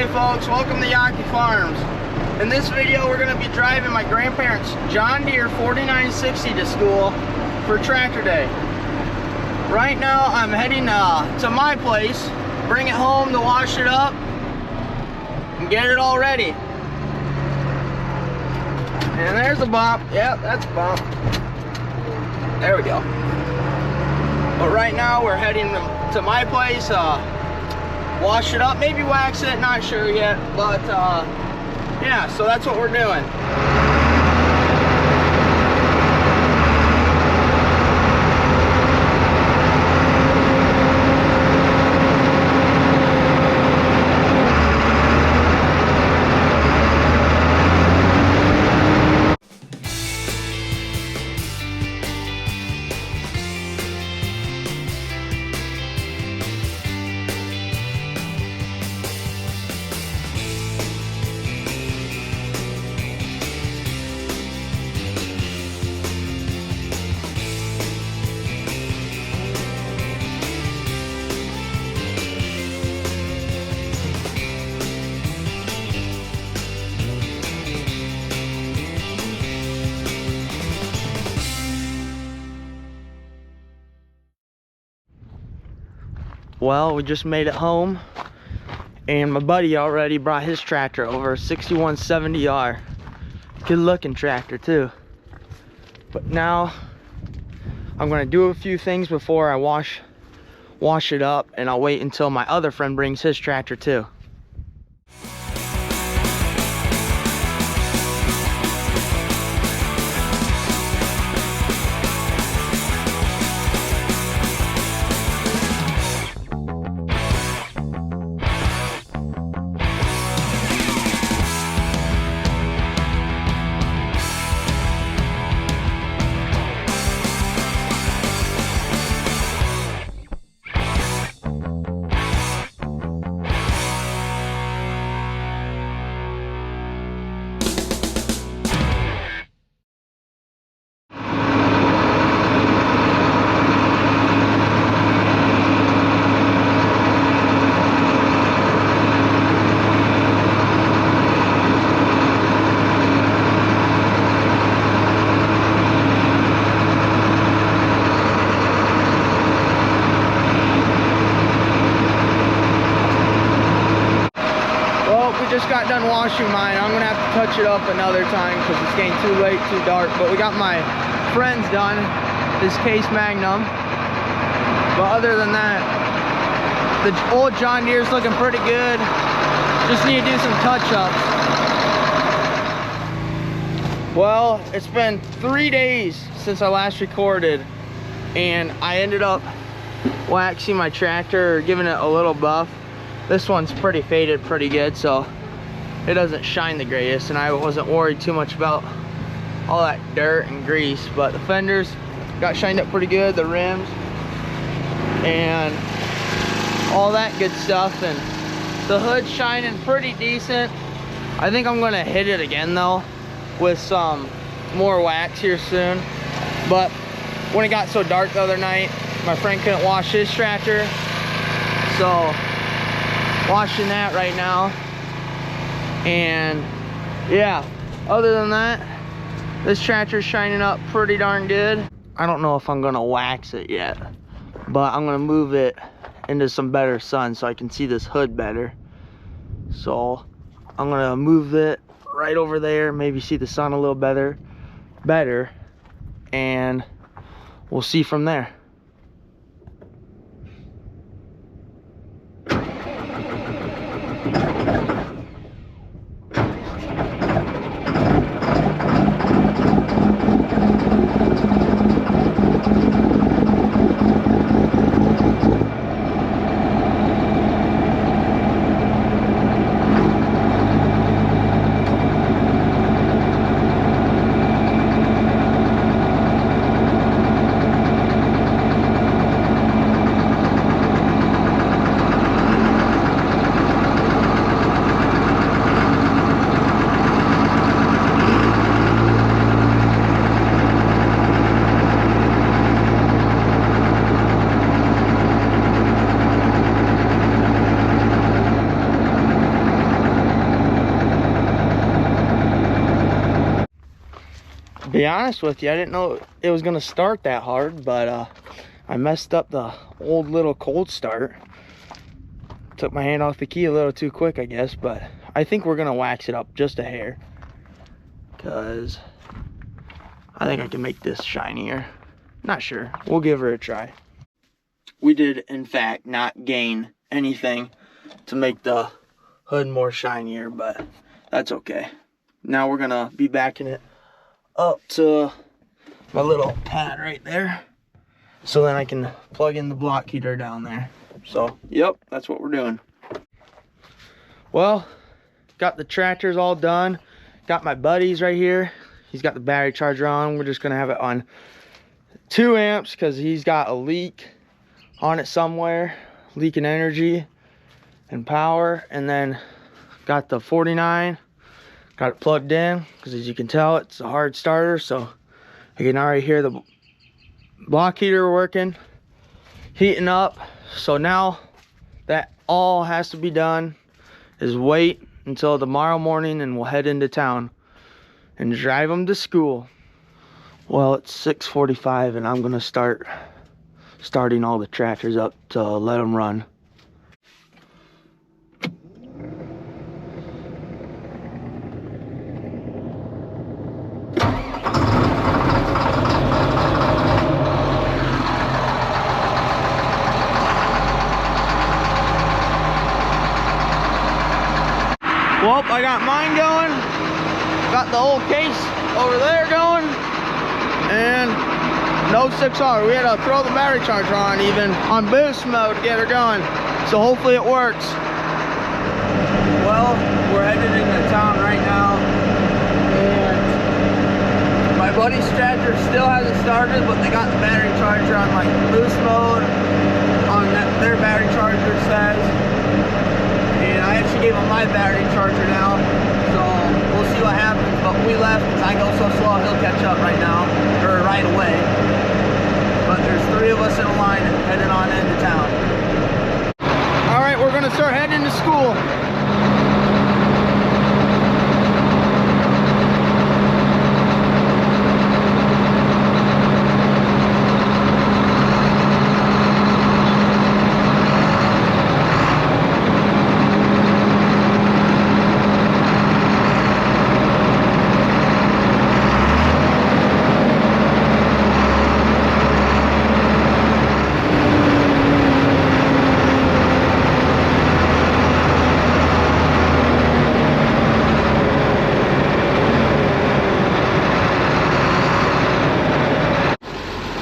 folks, welcome to Yawkey Farms. In this video we're going to be driving my grandparents' John Deere 4960 to school for tractor day. Right now I'm heading to my place, bring it home to wash it up and get it all ready. And there's a bump. Yep, that's a bump. There we go. But right now we're heading to my place, wash it up, maybe wax it, not sure yet, but yeah, so that's what we're doing. Well, we just made it home, and my buddy already brought his tractor over, a 6170R. Good looking tractor too. But now I'm gonna do a few things before I wash it up, and I'll wait until my other friend brings his tractor too. Just got done washing mine. I'm gonna have to touch it up another time because it's getting too late, too dark. But we got my friends done, this Case Magnum. But other than that, the old John Deere's looking pretty good. Just need to do some touch-ups. Well, it's been 3 days since I last recorded, and I ended up waxing my tractor, or giving it a little buff. This one's pretty faded pretty good, so it doesn't shine the greatest, and I wasn't worried too much about all that dirt and grease. But the fenders got shined up pretty good, the rims and all that good stuff, and the hood's shining pretty decent. I think I'm gonna hit it again though with some more wax here soon. But when it got so dark the other night, my friend couldn't wash his tractor, so washing that right now. And yeah, other than that, this tractor's shining up pretty darn good. I don't know if I'm gonna wax it yet, but I'm gonna move it into some better sun so I can see this hood better. So I'm gonna move it right over there, maybe see the sun a little better, and we'll see from there. Be honest with you, I didn't know it was gonna start that hard, but I messed up the old little cold start. Took my hand off the key a little too quick, I guess, but I think we're gonna wax it up just a hair, because I think I can make this shinier. Not sure, we'll give her a try. We did, in fact, not gain anything to make the hood more shinier, but that's okay. Now we're gonna be backing it up to my little pad right there, so then I can plug in the block heater down there. So, yep, that's what we're doing. Well, got the tractors all done. Got my buddies right here. He's got the battery charger on. We're just gonna have it on 2 amps because he's got a leak on it somewhere, leaking energy and power. And then got the 49, got it plugged in because, as you can tell, it's a hard starter. So I can already hear the block heater working, heating up. So now that all has to be done is wait until tomorrow morning, and we'll head into town and drive them to school. Well, it's 6:45 and I'm gonna starting all the tractors up to let them run. Well, I got mine going, got the old case over there going, and no 6R. We had to throw the battery charger on even on boost mode to get her going, so hopefully it works. Well, we're headed into town right now, and my buddy's tractor still hasn't started, but they got the battery charger on like boost mode on their battery charger says. And I actually gave him my battery charger now, so we'll see what happens. But we left because I go so slow, he'll catch up right now, or right away. But there's 3 of us in a line heading on into town. All right, we're gonna start heading to school.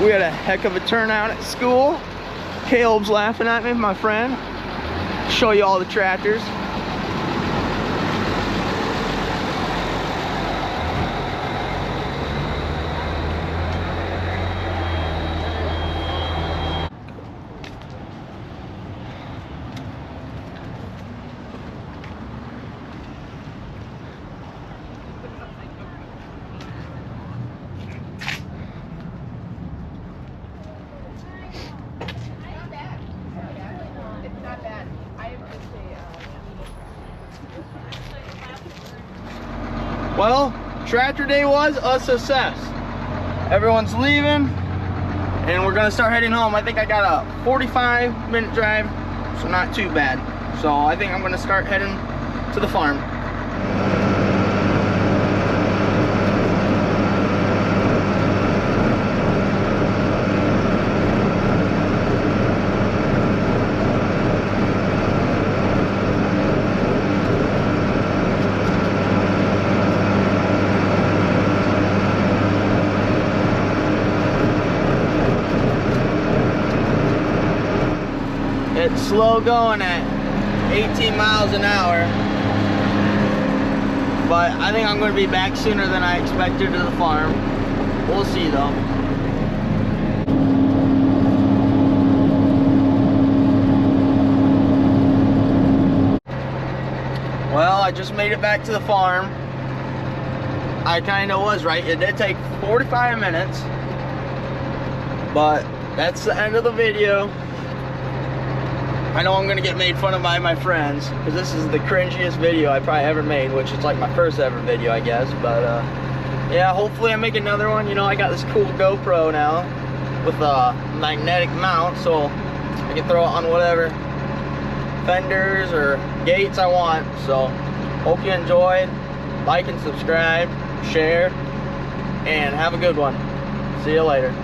We had a heck of a turnout at school. Caleb's laughing at me, my friend. Show you all the tractors. Well, tractor day was a success. Everyone's leaving and we're gonna start heading home. I think I got a 45-minute drive, so not too bad. So I think I'm gonna start heading to the farm. It's slow going at 18 miles an hour, but I think I'm going to be back sooner than I expected to the farm. We'll see though. Well, I just made it back to the farm. I kind of was right. It did take 45 minutes, but that's the end of the video. I know I'm gonna get made fun of by my friends because this is the cringiest video I probably ever made, which is like my first ever video, I guess. But yeah, hopefully I make another one. You know, I got this cool GoPro now with a magnetic mount, so I can throw it on whatever fenders or gates I want. So hope you enjoyed. Like and subscribe, share, and have a good one. See you later.